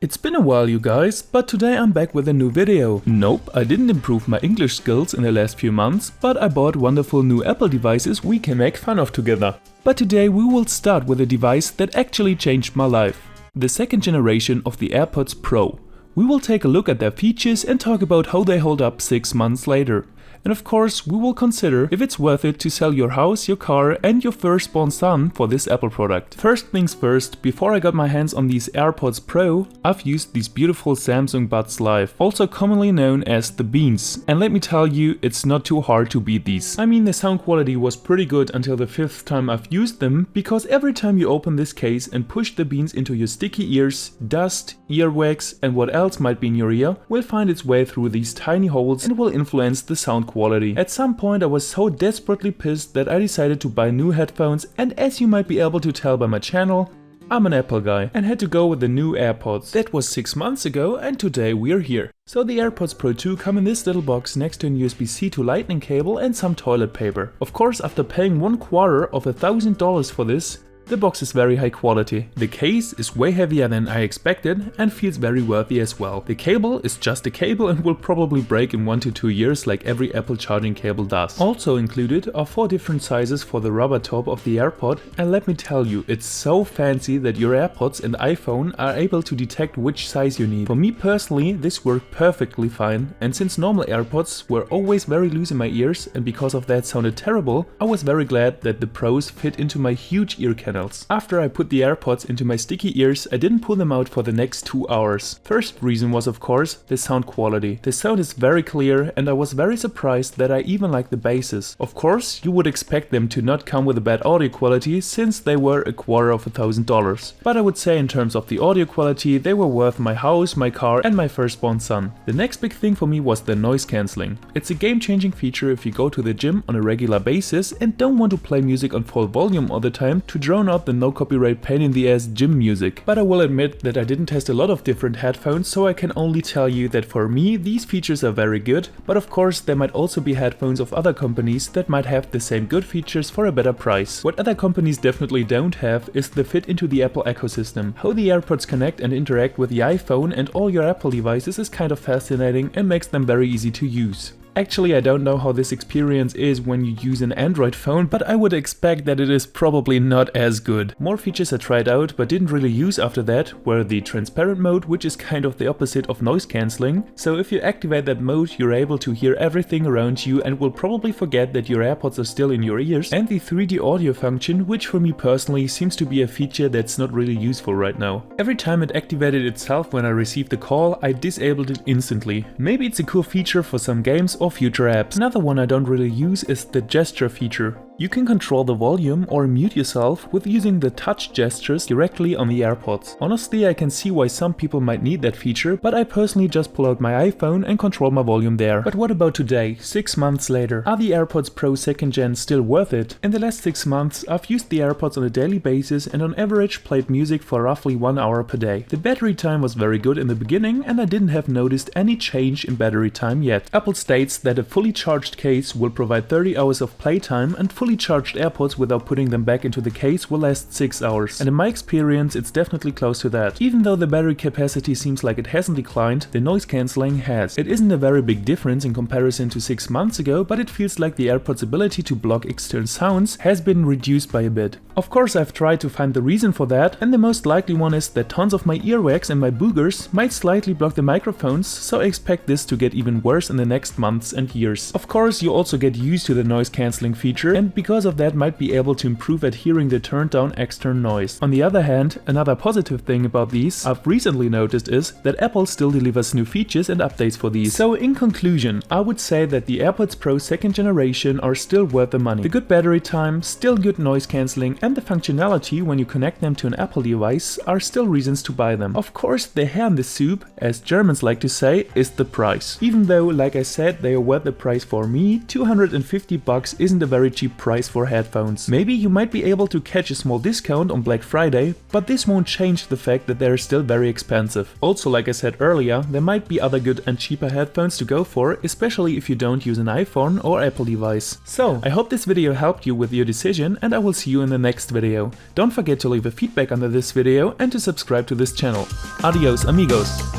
It's been a while, you guys, but today I'm back with a new video. Nope, I didn't improve my English skills in the last few months, but I bought wonderful new Apple devices we can make fun of together. But today we will start with a device that actually changed my life. The second generation of the AirPods Pro. We will take a look at their features and talk about how they hold up 6 months later. And of course, we will consider if it's worth it to sell your house, your car and your firstborn son for this Apple product. First things first, before I got my hands on these AirPods Pro, I've used these beautiful Samsung Buds Live, also commonly known as the Beans. And let me tell you, it's not too hard to beat these. I mean, the sound quality was pretty good until the 5th time I've used them, because every time you open this case and push the Beans into your sticky ears, dust, earwax and what else might be in your ear will find its way through these tiny holes and will influence the sound quality. At some point I was so desperately pissed that I decided to buy new headphones, and as you might be able to tell by my channel, I'm an Apple guy and had to go with the new AirPods. That was 6 months ago and today we're here. So the AirPods Pro 2 come in this little box next to an USB-C to Lightning cable and some toilet paper. Of course, after paying $250,000 for this, the box is very high quality. The case is way heavier than I expected and feels very worthy as well. The cable is just a cable and will probably break in 1 to 2 years like every Apple charging cable does. Also included are 4 different sizes for the rubber top of the AirPod, and let me tell you, it's so fancy that your AirPods and iPhone are able to detect which size you need. For me personally, this worked perfectly fine, and since normal AirPods were always very loose in my ears and because of that sounded terrible, I was very glad that the Pros fit into my huge ear canal. After I put the AirPods into my sticky ears, I didn't pull them out for the next 2 hours. First reason was of course the sound quality. The sound is very clear and I was very surprised that I even like the basses. Of course, you would expect them to not come with a bad audio quality since they were $250,000. But I would say in terms of the audio quality, they were worth my house, my car and my firstborn son. The next big thing for me was the noise cancelling. It's a game-changing feature if you go to the gym on a regular basis and don't want to play music on full volume all the time to drown out the no copyright pain in the ass gym music. But I will admit that I didn't test a lot of different headphones, so I can only tell you that for me these features are very good, but of course there might also be headphones of other companies that might have the same good features for a better price. What other companies definitely don't have is the fit into the Apple ecosystem. How the AirPods connect and interact with the iPhone and all your Apple devices is kind of fascinating and makes them very easy to use. Actually, I don't know how this experience is when you use an Android phone, but I would expect that it is probably not as good. More features I tried out but didn't really use after that were the transparent mode, which is kind of the opposite of noise cancelling. So if you activate that mode, you're able to hear everything around you and will probably forget that your AirPods are still in your ears. And the 3D audio function, which for me personally seems to be a feature that's not really useful right now. Every time it activated itself when I received the call, I disabled it instantly. Maybe it's a cool feature for some games or future apps. Another one I don't really use is the gesture feature. You can control the volume or mute yourself with using the touch gestures directly on the AirPods. Honestly, I can see why some people might need that feature, but I personally just pull out my iPhone and control my volume there. But what about today, 6 months later? Are the AirPods Pro 2nd Gen still worth it? In the last 6 months, I've used the AirPods on a daily basis and on average played music for roughly 1 hour per day. The battery time was very good in the beginning and I didn't have noticed any change in battery time yet. Apple states that a fully charged case will provide 30 hours of playtime and fully charged AirPods without putting them back into the case will last 6 hours. And in my experience, it's definitely close to that. Even though the battery capacity seems like it hasn't declined, the noise cancelling has. It isn't a very big difference in comparison to 6 months ago, but it feels like the AirPods' ability to block external sounds has been reduced by a bit. Of course, I've tried to find the reason for that, and the most likely one is that tons of my earwax and my boogers might slightly block the microphones, so I expect this to get even worse in the next months and years. Of course, you also get used to the noise cancelling feature and because of that might be able to improve at hearing the turned down external noise. On the other hand, another positive thing about these I've recently noticed is that Apple still delivers new features and updates for these. So in conclusion, I would say that the AirPods Pro 2nd generation are still worth the money. The good battery time, still good noise cancelling and the functionality when you connect them to an Apple device are still reasons to buy them. Of course, the hair in the soup, as Germans like to say, is the price. Even though, like I said, they are worth the price for me, $250 isn't a very cheap price for headphones. Maybe you might be able to catch a small discount on Black Friday, but this won't change the fact that they're still very expensive. Also, like I said earlier, there might be other good and cheaper headphones to go for, especially if you don't use an iPhone or Apple device. So, I hope this video helped you with your decision, and I will see you in the next video. Don't forget to leave a feedback under this video and to subscribe to this channel. Adios amigos!